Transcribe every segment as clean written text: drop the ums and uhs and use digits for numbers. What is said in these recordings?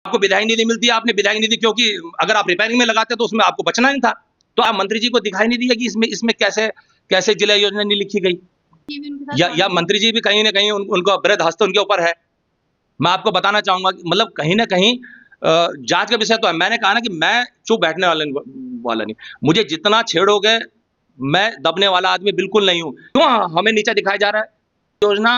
आपको विधायक निधि मिलती है, आपने विधायक निधि क्योंकि अगर आप रिपेयरिंग में लगाते तो उसमें आपको बचना नहीं था। तो आप मंत्री जी को दिखाई नहीं दिया कि इसमें कैसे कैसे जिला योजना नहीं लिखी गई, या मंत्री जी भी कहीं ना कहीं उनका वृहद हस्त उनके ऊपर है। मैं आपको बताना चाहूंगा मतलब कहीं ना कहीं जांच का विषय तो है। मैंने कहा ना कि मैं चुप बैठने वाला नहीं, मुझे जितना छेड़ोगे मैं दबने वाला आदमी बिल्कुल नहीं हूं। क्यों हमें नीचा दिखाया जा रहा है? योजना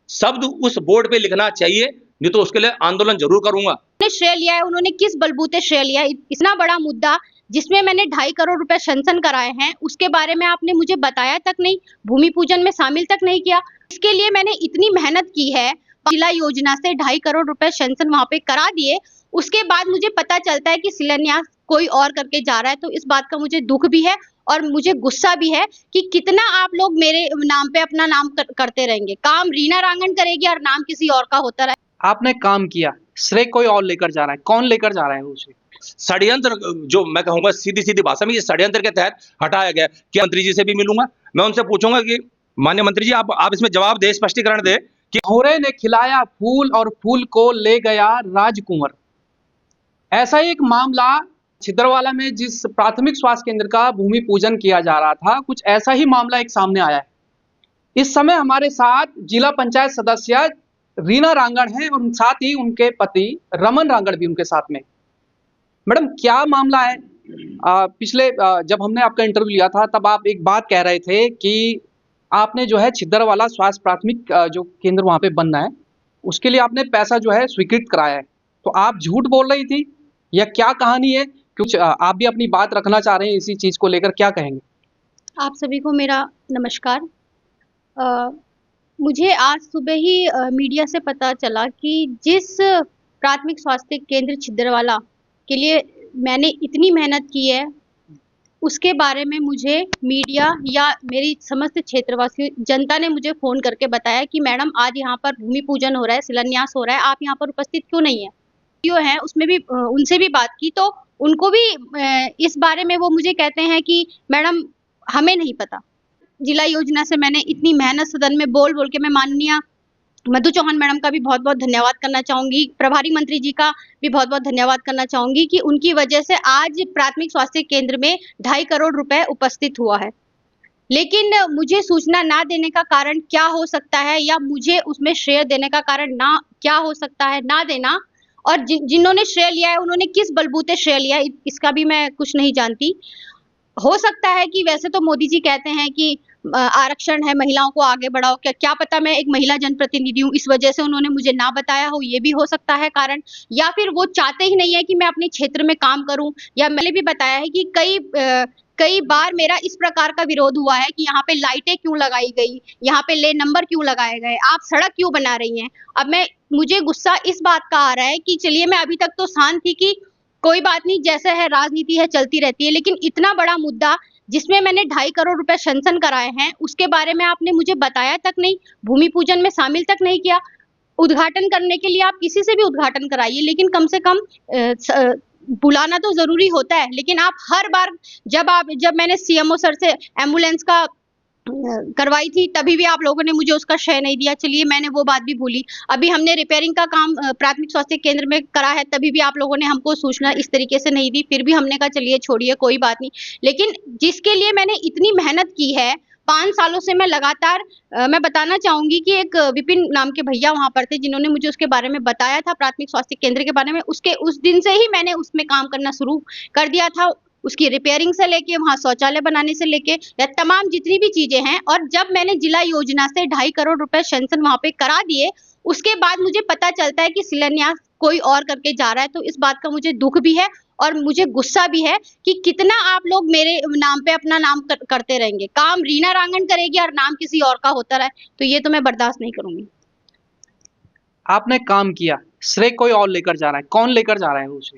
शब्द उस बोर्ड पे लिखना चाहिए, नहीं तो उसके लिए आंदोलन जरूर करूंगा। श्रेय लिया है, उन्होंने किस बलबूते श्रेय लिया है? इतना बड़ा मुद्दा जिसमें मैंने 2.5 करोड़ रुपए सैंक्शन कराए हैं, उसके बारे में आपने मुझे बताया तक नहीं, भूमि पूजन में शामिल तक नहीं किया। इसके लिए मैंने इतनी मेहनत की है, जिला योजना से 2.5 करोड़ रुपए सैंक्शन वहां पे करा दिए, उसके बाद मुझे पता चलता है कि शिलान्यास कोई और करके जा रहा है। तो इस बात का मुझे दुख भी है और मुझे गुस्सा भी है कि कितना आप लोग मेरे नाम पे अपना नाम करते रहेंगे। काम रीना रांगन करेगी और नाम किसी और का होता रहे। आपने काम किया, श्रेय कोई और लेकर जा रहा है, कौन लेकर जा रहा है उसे? षड्यंत्र, जो मैं कहूंगा सीधी सीधी भाषा में, ये षड्यंत्र के तहत हटाया गया। कि मंत्री जी से भी मिलूंगा, मैं उनसे पूछूंगा कि माननीय मंत्री जी आप इसमें जवाब दे, स्पष्टीकरण दे कि भौरे ने खिलाया फूल और फूल को ले गया राजकुंवर। ऐसा ही एक मामला छिंदरवाला में जिस प्राथमिक स्वास्थ्य केंद्र का भूमि पूजन किया जा रहा था, कुछ ऐसा ही मामला एक सामने आया है। इस समय हमारे साथ जिला पंचायत सदस्य रीना रांगड़ हैं और साथ ही उनके पति रमन रांगड़ भी उनके साथ में। मैडम, क्या मामला है? पिछले जब हमने आपका इंटरव्यू लिया था तब आप एक बात कह रहे थे कि आपने जो है छिंदरवाला स्वास्थ्य प्राथमिक जो केंद्र वहां पे बनना है, उसके लिए आपने पैसा जो है स्वीकृत कराया है। तो आप झूठ बोल रही थी या क्या कहानी है? कुछ आप भी अपनी बात रखना चाह रहे हैं इसी चीज को लेकर, क्या कहेंगे? आप सभी को मेरा नमस्कार। मुझे आज सुबह ही मीडिया से पता चला कि जिस प्राथमिक स्वास्थ्य केंद्र छिंदरवाला के लिए मैंने इतनी मेहनत की है, उसके बारे में मुझे मीडिया या मेरी समस्त क्षेत्रवासी जनता ने मुझे फ़ोन करके बताया कि मैडम आज यहाँ पर भूमि पूजन हो रहा है, शिलान्यास हो रहा है, आप यहाँ पर उपस्थित क्यों नहीं है? जो है उसमें भी उनसे भी बात की तो उनको भी इस बारे में वो मुझे कहते हैं कि मैडम हमें नहीं पता। जिला योजना से मैंने इतनी मेहनत सदन में बोल-बोल के मैं माननीय मधु चौहान मैडम का भी बहुत-बहुत धन्यवाद करना चाहूँगी, प्रभारी मंत्री जी का भी बहुत-बहुत धन्यवाद करना चाहूँगी कि उनकी वजह से आज प्राथमिक स्वास्थ्य केंद्र में 2.5 करोड़ रुपए उपस्थित हुआ है। लेकिन मुझे सूचना ना देने का कारण क्या हो सकता है या मुझे उसमें श्रेय देने का कारण ना क्या हो सकता है ना देना, और जिन्होंने श्रेय लिया है उन्होंने किस बलबूते श्रेय लिया है इसका भी मैं कुछ नहीं जानती। हो सकता है कि वैसे तो मोदी जी कहते हैं कि आरक्षण है, महिलाओं को आगे बढ़ाओ। क्या क्या पता मैं एक महिला जनप्रतिनिधि हूँ, इस वजह से उन्होंने मुझे ना बताया हो, ये भी हो सकता है कारण। या फिर वो चाहते ही नहीं है कि मैं अपने क्षेत्र में काम करूँ। या मैंने भी बताया है कि कई बार मेरा इस प्रकार का विरोध हुआ है कि यहाँ पे लाइटें क्यों लगाई गई, यहाँ पे लेन नंबर क्यों लगाए गए, आप सड़क क्यों बना रही हैं। अब मुझे गुस्सा इस बात का आ रहा है कि चलिए मैं अभी तक तो शांत थी कि कोई बात नहीं, जैसा है राजनीति है चलती रहती है, लेकिन इतना बड़ा मुद्दा जिसमें मैंने 2.5 करोड़ रुपए सैंक्शन कराए हैं, उसके बारे में आपने मुझे बताया तक नहीं, भूमि पूजन में शामिल तक नहीं किया। उद्घाटन करने के लिए आप किसी से भी उद्घाटन कराइए, लेकिन कम से कम बुलाना तो जरूरी होता है। लेकिन आप हर बार जब मैंने सीएमओ सर से एम्बुलेंस का करवाई थी तभी भी आप लोगों ने मुझे उसका श्रेय नहीं दिया। चलिए मैंने वो बात भी भूली। अभी हमने रिपेयरिंग का काम प्राथमिक स्वास्थ्य केंद्र में करा है, तभी भी आप लोगों ने हमको सूचना इस तरीके से नहीं दी। फिर भी हमने कहा चलिए छोड़िए कोई बात नहीं। लेकिन जिसके लिए मैंने इतनी मेहनत की है 5 सालों से मैं लगातार मैं बताना चाहूंगी कि एक विपिन नाम के भैया वहां पर थे जिन्होंने मुझे उसके बारे में बताया था, प्राथमिक स्वास्थ्य केंद्र के बारे में। उस दिन से ही मैंने उसमें काम करना शुरू कर दिया था। उसकी रिपेयरिंग से लेके वहाँ शौचालय बनाने से लेके या तमाम जितनी भी चीजें हैं। और जब मैंने जिला योजना से 2.5 करोड़ रुपए सैंक्शन वहां पे करा दिए, उसके बाद मुझे पता चलता है कि शिलान्यास कोई और करके जा रहा है। तो इस बात का मुझे दुख भी है और मुझे गुस्सा भी है कि कितना आप लोग मेरे नाम पे अपना नाम करते रहेंगे। काम रीना रांगन करेगी और नाम किसी और का होता रहे, तो ये तो मैं बर्दाश्त नहीं करूंगी। आपने काम किया, श्रेय कोई और लेकर जा रहा है, कौन लेकर जा रहा है उसे?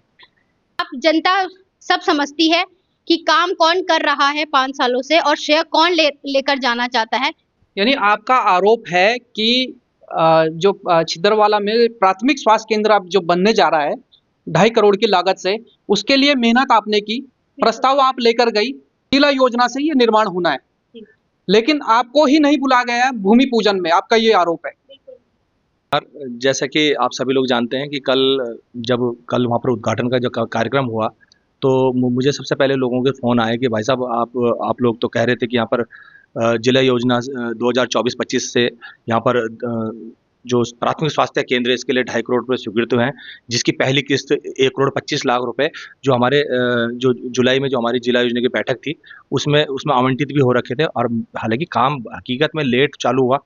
आप जनता सब समझती है कि काम कौन कर रहा है 5 सालों से और श्रेय कौन लेकर जाना चाहता है। यानी आपका आरोप है कि जो छिंदरवाला में प्राथमिक स्वास्थ्य केंद्र अब जो बनने जा रहा है 2.5 करोड़ की लागत से, उसके लिए मेहनत आपने की, प्रस्ताव आप लेकर गई, जिला योजना से ये निर्माण होना है, लेकिन आपको ही नहीं बुलाया गया भूमि पूजन में, आपका ये आरोप है। जैसा कि आप सभी लोग जानते हैं कि कल वहाँ पर उद्घाटन का जो कार्यक्रम हुआ, तो मुझे सबसे पहले लोगों के फ़ोन आए कि भाई साहब आप लोग तो कह रहे थे कि यहाँ पर जिला योजना 2024-25 से यहाँ पर जो प्राथमिक स्वास्थ्य केंद्र है इसके लिए 2.5 करोड़ रुपये स्वीकृत हुए हैं, जिसकी पहली किस्त 1,25,00,000 रुपये जो हमारे जो जुलाई में जो हमारी जिला योजना की बैठक थी उसमें आवंटित भी हो रखे थे। और हालांकि काम हकीकत में लेट चालू हुआ,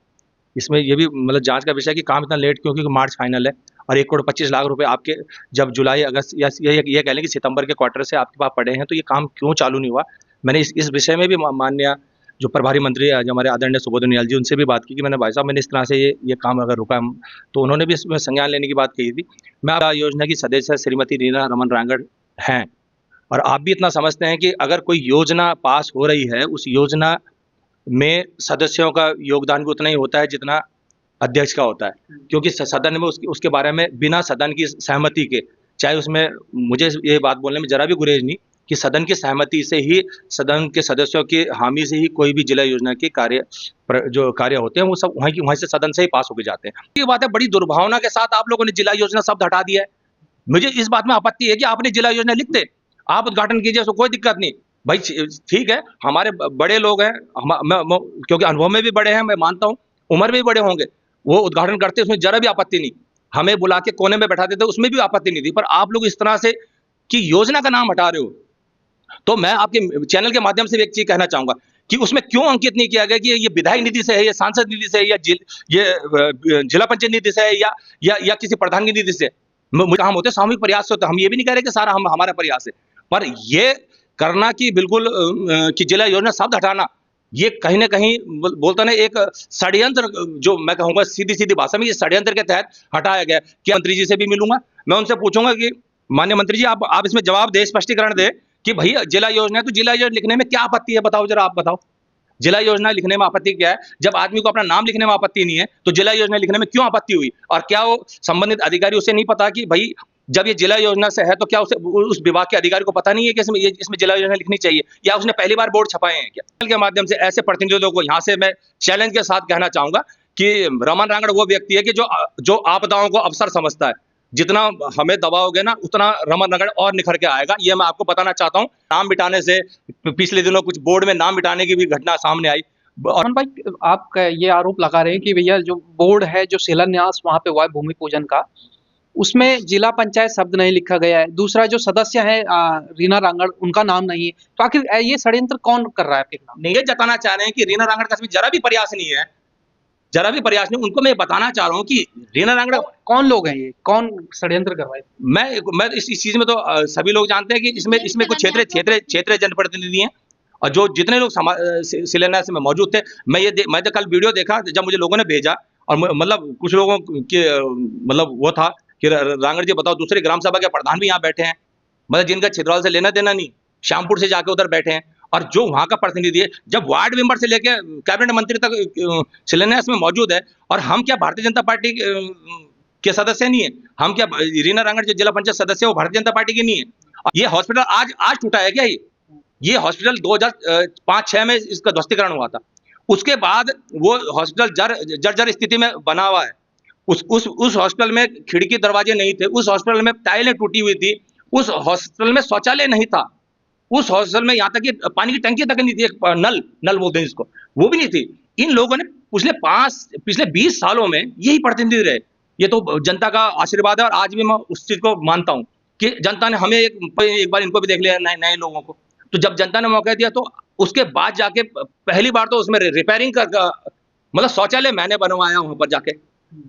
इसमें ये भी मतलब जांच का विषय है कि काम इतना लेट क्यों, क्योंकि मार्च फाइनल है और 1,25,00,000 रुपए आपके जब जुलाई अगस्त या ये कह लें कि सितंबर के क्वार्टर से आपके पास पड़े हैं, तो ये काम क्यों चालू नहीं हुआ। मैंने इस विषय में भी माननीय जो प्रभारी मंत्री जो हमारे आदरणीय सुबोध उनियाल जी, उनसे भी बात की कि मैंने भाई साहब मैंने इस तरह से ये काम अगर रुका, तो उन्होंने भी इसमें संज्ञान लेने की बात कही थी। मैं योजना की सदस्य श्रीमती रीना रमन रांगड़ हैं, और आप भी इतना समझते हैं कि अगर कोई योजना पास हो रही है, उस योजना में सदस्यों का योगदान भी उतना ही होता है जितना अध्यक्ष का होता है, क्योंकि सदन में उसके बारे में बिना सदन की सहमति के, चाहे उसमें मुझे ये बात बोलने में जरा भी गुरेज नहीं कि सदन की सहमति से ही, सदन के सदस्यों की हामी से ही कोई भी जिला योजना के जो कार्य होते हैं वो सब वहीं से सदन से ही पास होके जाते हैं। ये बात है, बड़ी दुर्भावना के साथ आप लोगों ने जिला योजना शब्द हटा दिया है। मुझे इस बात में आपत्ति है कि आपने जिला योजना लिखते, आप उद्घाटन कीजिए, उसको कोई दिक्कत नहीं भाई, ठीक है, हमारे बड़े लोग हैं, क्योंकि अनुभव में भी बड़े हैं, मैं मानता हूँ, उम्र में भी बड़े होंगे, वो उद्घाटन करते उसमें जरा भी आपत्ति नहीं, हमें बुला के कोने में बैठा देते उसमें भी आपत्ति नहीं थी। पर आप लोग इस तरह से कि योजना का नाम हटा रहे हो, तो मैं आपके चैनल के माध्यम से एक चीज कहना चाहूंगा कि उसमें क्यों अंकित नहीं किया गया कि ये विधायक निधि से है, या सांसद निधि से है, या ये जिला पंचायत निधि से है, या किसी प्रधान की निधि से। काम होते सामूहिक प्रयास होते, हम ये भी नहीं कह रहे कि सारा हमारा प्रयास है, पर ये करना कि बिल्कुल कि जिला योजना शब्द हटाना, ये कहीं ना कहीं बोलता ना एक षड्यंत्र, जो मैं कहूंगा सीधी भाषा में, ये षड्यंत्र के तहत हटाया गया। कि मंत्री जी से भी मिलूंगा, मैं उनसे पूछूंगा कि माननीय मंत्री जी आप इसमें जवाब दे, स्पष्टीकरण दे कि भाई जिला योजना है तो जिला योजना लिखने में क्या आपत्ति है, बताओ जरा, आप बताओ जिला योजना लिखने में आपत्ति क्या है। जब आदमी को अपना नाम लिखने में आपत्ति नहीं है तो जिला योजना लिखने में क्यों आपत्ति हुई। और क्या वो संबंधित अधिकारी उसे नहीं पता कि भाई जब ये जिला योजना से है तो क्या उसे उस विभाग के अधिकारी को पता नहीं है कि इसमें जिला योजना लिखनी चाहिए, या उसने पहली बार बोर्ड छपाए हैं क्या। के माध्यम से ऐसे प्रतिनिधियों को यहाँ से मैं चैलेंज के साथ कहना चाहूंगा कि रमन रांगड़ वो व्यक्ति है कि जो आपदाओं को अवसर समझता है, जितना हमें दबाओगे ना उतना रमन रांगड़ और निखर के आएगा, ये मैं आपको बताना चाहता हूँ। नाम मिटाने से, पिछले दिनों कुछ बोर्ड में नाम मिटाने की भी घटना सामने आई। और भाई आप ये आरोप लगा रहे हैं कि भैया जो बोर्ड है, जो शिलान्यास वहां पे हुआ है भूमि पूजन का, उसमें जिला पंचायत शब्द नहीं लिखा गया है। दूसरा जो सदस्य है रीना रांगड़, उनका नाम नहीं है। तो आखिर ये षड्यंत्र कौन कर रहा है आपके खिलाफ? नहीं, ये जताना चाह रहे हैं कि रीना रांगड़ का जरा भी प्रयास नहीं है, जरा भी प्रयास नहीं। उनको मैं बताना चाह रहा हूँ कि रीना रांगड़ कौन लोग हैं, ये कौन षड्यंत्र कर रहा है? मैं इस चीज में तो सभी लोग जानते हैं कि इसमें कुछ क्षेत्रीय जनप्रतिनिधि हैं, और जो जितने लोग शिलान्यास में मौजूद थे, मैं तो कल वीडियो देखा जब मुझे लोगों ने भेजा, और मतलब कुछ लोगों के मतलब वो था कि रांगड़ जी बताओ, दूसरे ग्राम सभा के प्रधान भी यहाँ बैठे हैं, मतलब जिनका छिंदवाड़ा से लेना देना नहीं, श्यामपुर से जाके उधर बैठे हैं, और जो वहां का प्रतिनिधि है, जब वार्ड मेंबर से लेके कैबिनेट मंत्री तक शिलान्यास में मौजूद है, और हम क्या भारतीय जनता पार्टी के सदस्य नहीं है? हम क्या रीना रांगड़ जो जिला पंचायत सदस्य है वो भारतीय जनता पार्टी के नहीं है? ये हॉस्पिटल आज टूटा है क्या? ये हॉस्पिटल 2005-06 में इसका ध्वस्तीकरण हुआ था, उसके बाद वो हॉस्पिटल जर्जर स्थिति में बना हुआ है। उस हॉस्पिटल में खिड़की दरवाजे नहीं थे, उस हॉस्पिटल में टाइलें टूटी हुई थी, उस हॉस्पिटल में शौचालय नहीं था, उस हॉस्पिटल में यहाँ तक कि पानी की टंकी तक नहीं थी, एक नल बोलते हैं इसको, वो भी नहीं थी। इन लोगों ने पिछले 20 सालों में यही प्रतिनिधि रहे। ये तो जनता का आशीर्वाद है, और आज भी मैं उस चीज को मानता हूँ कि जनता ने हमें एक बार इनको भी देख लिया, नए लोगों को। तो जब जनता ने मौका दिया, तो उसके बाद जाके पहली बार तो उसमें रिपेयरिंग कर, मतलब शौचालय मैंने बनवाया वहां पर जाके,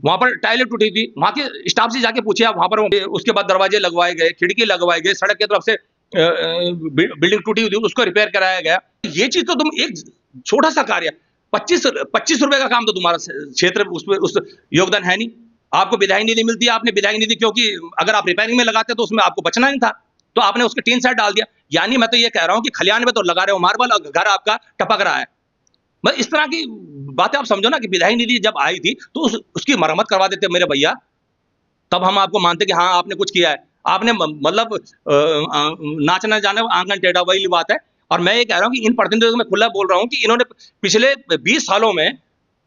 वहां पर टाइलें टूटी थी, वहां के स्टाफ से जाके पूछे आप वहां पर। उसके बाद दरवाजे लगवाए गए, खिड़की लगवाई गई, सड़क की तरफ से बिल्डिंग टूटी हुई थी उसको रिपेयर कराया गया। ये चीज तो तुम एक छोटा सा कार्य, 25 रुपए का काम तो तुम्हारा क्षेत्र उस योगदान है नहीं। आपको विधायक निधि मिलती है, आपने विधायक निधि क्योंकि अगर आप रिपेयरिंग में लगाते तो उसमें आपको बचना नहीं था, तो आपने उसके टीन सेट डाल दिया। यानी मैं तो ये कह रहा हूं कि खलियान में तो लगा रहे हो मार्बल, और घर आपका टपक रहा है। बस इस तरह की बातें आप समझो ना कि विधायक निधि जब आई थी तो उसकी मरम्मत करवा देते मेरे भैया, तब हम आपको मानते कि हाँ आपने कुछ किया है। आपने मतलब नाचना जाने आंगन टेढ़ा, वही बात है। और मैं ये कह रहा हूँ कि इन प्रतिनिधियों को मैं खुला बोल रहा हूँ कि इन्होंने पिछले 20 सालों में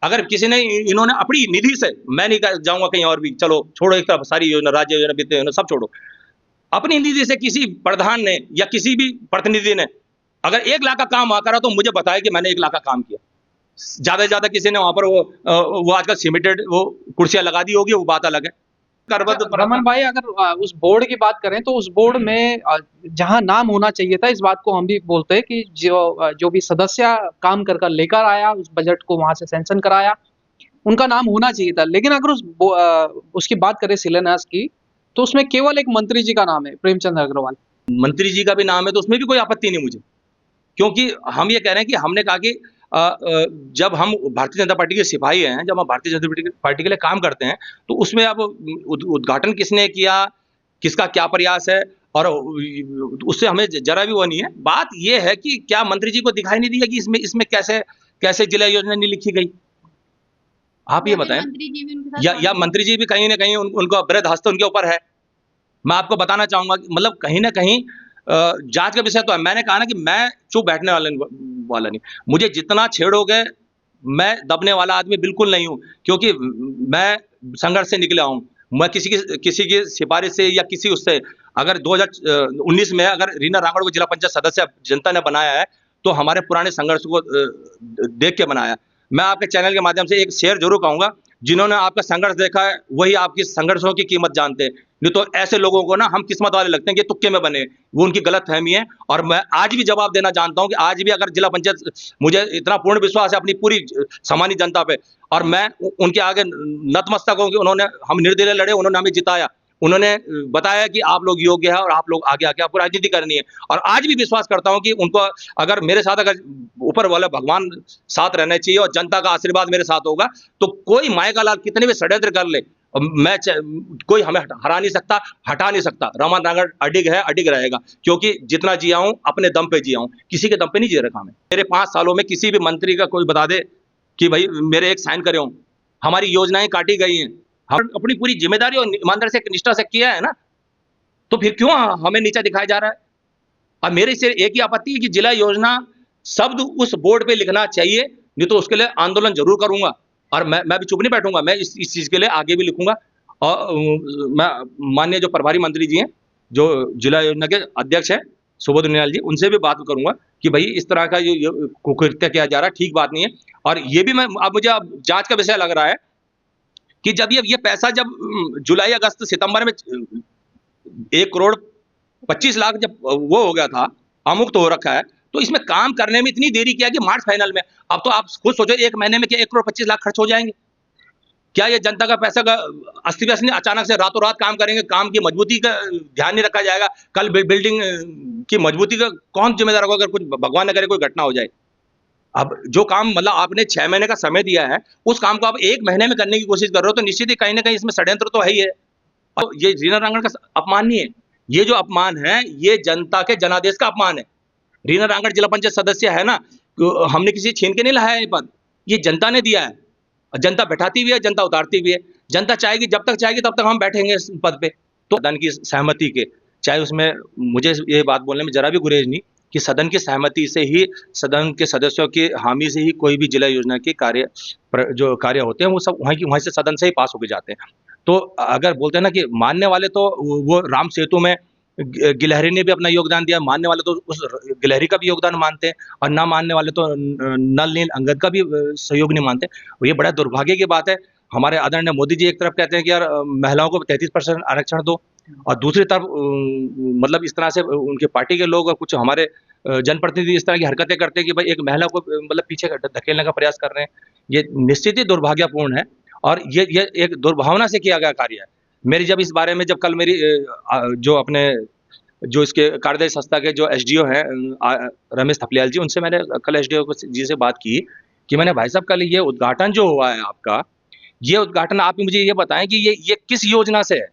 अगर किसी ने इन्होंने अपनी निधि से, मैं नहीं जाऊंगा कहीं और भी, चलो छोड़ो एक तरफ सारी योजना, राज्य योजना, वित्त योजना सब छोड़ो, अपनी निधि से किसी प्रधान ने या किसी भी प्रतिनिधि ने अगर 1 लाख का काम करा तो मुझे बताया कि मैंने 1 लाख का काम किया। ज्यादा से ज्यादा किसी ने वहां पर वो आजकल सीमेंटेड वो कुर्सियां लगा दी होगी, वो बात अलग है। रमन भाई, अगर उस बोर्ड की बात करें तो उस बोर्ड में जहां नाम होना चाहिए था, इस बात को हम भी बोलते हैं कि जो भी सदस्य काम कर लेकर आया, उस बजट को वहां से सैंक्शन कराया, उनका नाम होना चाहिए था। लेकिन अगर उसकी बात करें शिलान्यास की, तो उसमें केवल एक मंत्री जी का नाम है, प्रेमचंद अग्रवाल। मंत्री जी का भी नाम है तो उसमें भी कोई आपत्ति नहीं मुझे, क्योंकि हम ये कह रहे हैं कि हमने कहा कि जब हम भारतीय जनता पार्टी के सिपाही हैं, जब हम भारतीय जनता पार्टी के लिए काम करते हैं, तो उसमें अब उद्घाटन किसने किया, किसका क्या प्रयास है, और उससे हमें जरा भी वो नहीं है। बात ये है कि क्या मंत्री जी को दिखाई नहीं दिया कि इसमें इसमें कैसे कैसे जिला योजना नहीं लिखी गई? आप ये बताएं। या मंत्री जी भी कहीं ना कहीं उनको वृद्ध हस्त उनके ऊपर है। मैं आपको बताना चाहूंगा कि मतलब कहीं ना कहीं जांच का विषय तो है। मैंने कहा ना कि मैं चुप बैठने वाला नहीं, मुझे जितना छेड़ोगे, मैं दबने वाला आदमी बिल्कुल नहीं हूं, क्योंकि मैं संघर्ष से निकला हूं। मैं किसी की सिफारिश से या किसी उससे, अगर 2019 में अगर रीना रांगड़ को जिला पंचायत सदस्य जनता ने बनाया है तो हमारे पुराने संघर्ष को देख के बनाया। मैं आपके चैनल के माध्यम से एक शेर जरूर कहूंगा, जिन्होंने आपका संघर्ष देखा है वही आपकी संघर्षों की कीमत जानते हैं, नहीं तो ऐसे लोगों को ना हम किस्मत वाले लगते हैं कि तुक्के में बने, वो उनकी गलत फहमी है। और मैं आज भी जवाब देना जानता हूं कि आज भी अगर जिला पंचायत, मुझे इतना पूर्ण विश्वास है अपनी पूरी सामान्य जनता पे, और मैं उनके आगे नतमस्तक हूं कि उन्होंने, हम निर्दलीय लड़े, उन्होंने हमें जिताया, उन्होंने बताया कि आप लोग योग्य है और आप लोग आगे आके आपको राजनीति करनी है। और आज भी विश्वास करता हूं कि उनको, अगर मेरे साथ, अगर ऊपर वाला भगवान साथ रहना चाहिए और जनता का आशीर्वाद मेरे साथ होगा, तो कोई माय का लाल कितने भी षड्यंत्र कर ले, मैं कोई हमें हरा नहीं सकता, हटा नहीं सकता। रमन रांगड़ अडिग है, अडिग रहेगा, क्योंकि जितना जिया हूं अपने दम पे जिया हूं, किसी के दम पे नहीं जी रखा मैं। मेरे 5 सालों में किसी भी मंत्री का कोई बता दे कि भाई मेरे एक साइन करे हों, हमारी योजनाएं काटी गई हैं, हम अपनी पूरी जिम्मेदारी और ईमानदारी से, निष्ठा से किया है ना, तो फिर क्यों हमें नीचा दिखाया जा रहा है? अब मेरे से एक ही आपत्ति है कि जिला योजना शब्द उस बोर्ड पे लिखना चाहिए, नहीं तो उसके लिए आंदोलन जरूर करूंगा। और मैं भी चुप नहीं बैठूंगा, मैं इस चीज के लिए आगे भी लिखूंगा। और मैं माननीय जो प्रभारी मंत्री जी हैं, जो जिला योजना के अध्यक्ष हैं सुबोध उनियाल जी, उनसे भी बात करूंगा कि भाई इस तरह का जो कुकृत्य किया जा रहा है, ठीक बात नहीं है। और ये भी मैं, अब मुझे जांच का विषय लग रहा है कि जब ये पैसा, जब जुलाई अगस्त सितंबर में 1,25,00,000 जब वो हो गया था, अमुक्त हो रखा है, तो इसमें काम करने में इतनी देरी किया कि मार्च फाइनल में, अब तो आप खुद सोचो 1 महीने में क्या 1,25,00,000 खर्च हो जाएंगे? क्या ये जनता का पैसा का अस्त व्यस्त नहीं, अचानक से रातों रात काम करेंगे, काम की मजबूती का ध्यान नहीं रखा जाएगा, कल बिल्डिंग की मजबूती का कौन जिम्मेदार होगा अगर कुछ भगवान न करे कोई घटना हो जाए? अब जो काम मतलब आपने 6 महीने का समय दिया है, उस काम को आप 1 महीने में करने की कोशिश कर रहे हो, तो निश्चित ही कहीं ना कहीं इसमें षड्यंत्र तो है ही है। और ये रीना रांगड़ का अपमान नहीं है, ये जो अपमान है ये जनता के जनादेश का अपमान है। रीना रांगड़ जिला पंचायत सदस्य है ना, तो हमने किसी छीन के नहीं लाया है ये पद, ये जनता ने दिया है। जनता बैठाती भी है, जनता उतारती भी है। जनता चाहेगी, जब तक चाहेगी तब तक हम बैठेंगे इस पद पे। तो सदन की सहमति के, चाहे उसमें, मुझे ये बात बोलने में जरा भी गुरेज नहीं कि सदन की सहमति से ही, सदन के सदस्यों की हामी से ही कोई भी जिला योजना के जो कार्य होते हैं वो सब वहीं से सदन से ही पास होके जाते हैं। तो अगर बोलते हैं ना कि मानने वाले तो वो राम सेतु में गिलहरी ने भी अपना योगदान दिया, मानने वाले तो उस गिलहरी का भी योगदान मानते हैं, और ना मानने वाले तो नल नील अंगद का भी सहयोग नहीं मानते। ये बड़ा दुर्भाग्य की बात है। हमारे आदरणीय मोदी जी एक तरफ कहते हैं कि यार महिलाओं को 33% आरक्षण दो, और दूसरी तरफ मतलब इस तरह से उनके पार्टी के लोग और कुछ हमारे जनप्रतिनिधि इस तरह की हरकतें करते हैं कि भाई एक महिला को मतलब पीछे धकेलने का प्रयास कर रहे हैं। ये निश्चित ही दुर्भाग्यपूर्ण है, और ये एक दुर्भावना से किया गया कार्य है। मेरी जब इस बारे में, जब कल मेरी जो अपने जो इसके कार्यदायी संस्था के जो एसडीओ हैं रमेश थपलियाल जी, उनसे मैंने कल एसडीओ जी से बात की कि मैंने, भाई साहब कल ये उद्घाटन जो हुआ है आपका, ये उद्घाटन आप मुझे ये बताएं कि ये किस योजना से है?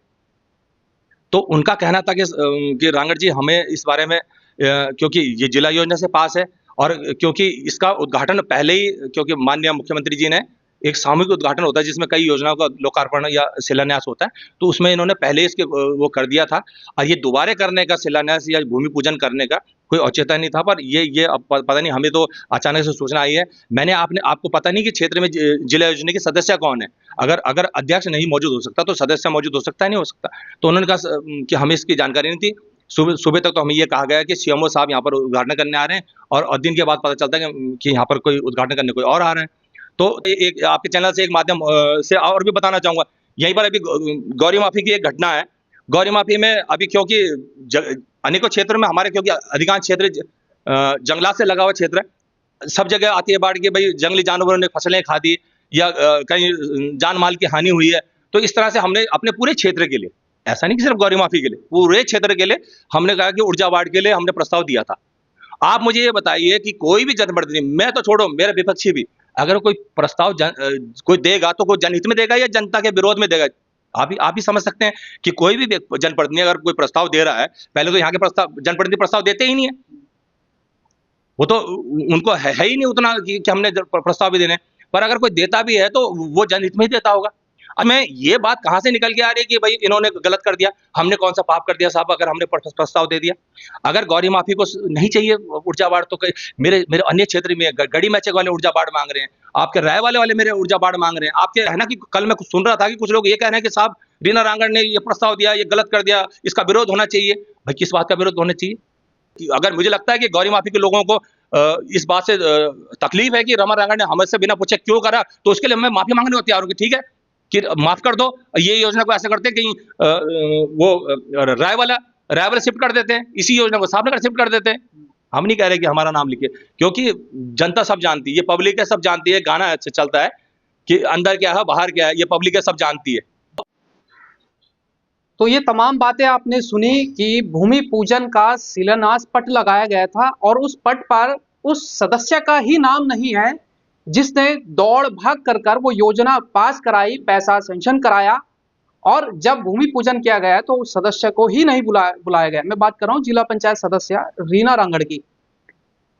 तो उनका कहना था कि रांगड़ जी हमें इस बारे में, क्योंकि ये जिला योजना से पास है, और क्योंकि इसका उद्घाटन पहले ही, क्योंकि माननीय मुख्यमंत्री जी ने एक सामूहिक उद्घाटन होता है जिसमें कई योजनाओं का लोकार्पण या शिलान्यास होता है, तो उसमें इन्होंने पहले इसके वो कर दिया था, और ये दोबारा करने का शिलान्यास या भूमि पूजन करने का कोई औचित्य नहीं था। पर ये अब पता नहीं, हमें तो अचानक से सूचना आई है। मैंने आपको पता नहीं कि क्षेत्र में जिला योजना के सदस्य कौन है। अगर अध्यक्ष नहीं मौजूद हो सकता तो सदस्य मौजूद हो सकता है, नहीं हो सकता। तो उन्होंने कहा कि हमें इसकी जानकारी नहीं थी। सुबह तक तो हमें ये कहा गया कि सीएमओ साहब यहाँ पर उद्घाटन करने आ रहे हैं, और दिन के बाद पता चलता है कि यहाँ पर कोई उद्घाटन करने कोई और आ रहे हैं। तो एक आपके चैनल से एक माध्यम से और भी बताना चाहूँगा, यहीं पर अभी गौरी माफी की एक घटना है। गौरी माफी में अभी क्योंकि अनेकों क्षेत्रों में हमारे, क्योंकि अधिकांश क्षेत्र जंगलात से लगा हुआ क्षेत्र है, सब जगह आती है बाढ़ की, भाई जंगली जानवरों ने फसलें खा दी या कहीं जान माल की हानि हुई है। तो इस तरह से हमने अपने पूरे क्षेत्र के लिए, ऐसा नहीं कि सिर्फ गौरी माफी के लिए, पूरे क्षेत्र के लिए हमने कहा कि ऊर्जा बाढ़ के लिए हमने प्रस्ताव दिया था। आप मुझे ये बताइए कि कोई भी जनप्रतिनिधि, मैं तो छोड़ो मेरा विपक्षी भी, अगर कोई प्रस्ताव कोई देगा तो कोई जनहित में देगा या जनता के विरोध में देगा। आप ही समझ सकते हैं कि कोई भी जनप्रतिनिधि अगर कोई प्रस्ताव दे रहा है, पहले तो यहाँ के जनप्रतिनिधि प्रस्ताव देते ही नहीं है, वो तो उनको है ही नहीं उतना कि हमने प्रस्ताव भी देने। पर अगर कोई देता भी है तो वो जनहित में ही देता होगा। अब मैं ये बात कहाँ से निकल के आ रही है कि भाई इन्होंने गलत कर दिया, हमने कौन सा पाप कर दिया साहब अगर हमने प्रस्ताव दे दिया। अगर गौरी माफी को नहीं चाहिए ऊर्जा बाढ़, तो मेरे अन्य क्षेत्र में गढ़ी मैचक वाले ऊर्जा बाढ़ मांग रहे हैं, आपके राय वाले मेरे ऊर्जा बाढ़ मांग रहे हैं। आपके है ना कि कल मैं सुन रहा था कि कुछ लोग ये कह रहे हैं कि साहब रीना रांगड़ ने ये प्रस्ताव दिया, ये गलत कर दिया, इसका विरोध होना चाहिए। भाई किस बात का विरोध होना चाहिए? अगर मुझे लगता है कि गौरी माफी के लोगों को इस बात से तकलीफ है कि रमा रांगड़ ने हमसे बिना पूछे क्यों करा, तो उसके लिए मैं माफी मांगने को तैयार हूँ कि ठीक है कि माफ कर दो, ये योजना को ऐसा करते हैं कि वो राय वाला शिफ्ट कर देते हैं, इसी योजना को सामने शिफ्ट कर देते हैं। हम नहीं कह रहे कि हमारा नाम लिखिए, क्योंकि जनता सब जानती है, ये पब्लिक है, सब जानती है, गाना अच्छा चलता है कि अंदर क्या है बाहर क्या है, ये पब्लिक है, सब जानती है। तो ये तमाम बातें आपने सुनी कि भूमि पूजन का शिलान्यास पट लगाया गया था, और उस पट पर उस सदस्य का ही नाम नहीं है जिसने दौड़ भाग कर वो योजना पास कराई, पैसा सेंक्शन कराया, और जब भूमि पूजन किया गया तो उस सदस्य को ही नहीं बुलाया गया। मैं बात कर रहा हूँ जिला पंचायत सदस्य रीना रांगड़ की।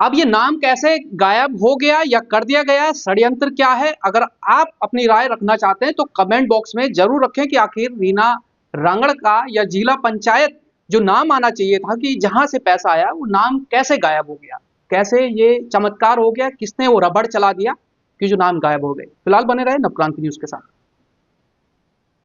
अब ये नाम कैसे गायब हो गया या कर दिया गया, षड्यंत्र क्या है? अगर आप अपनी राय रखना चाहते हैं तो कमेंट बॉक्स में जरूर रखें कि आखिर रीना रांगड़ का या जिला पंचायत जो नाम आना चाहिए था कि जहां से पैसा आया, वो नाम कैसे गायब हो गया, कैसे ये चमत्कार हो गया, किसने वो रबड़ चला दिया कि जो नाम गायब हो गए। फिलहाल बने रहे नवक्रांति न्यूज के साथ।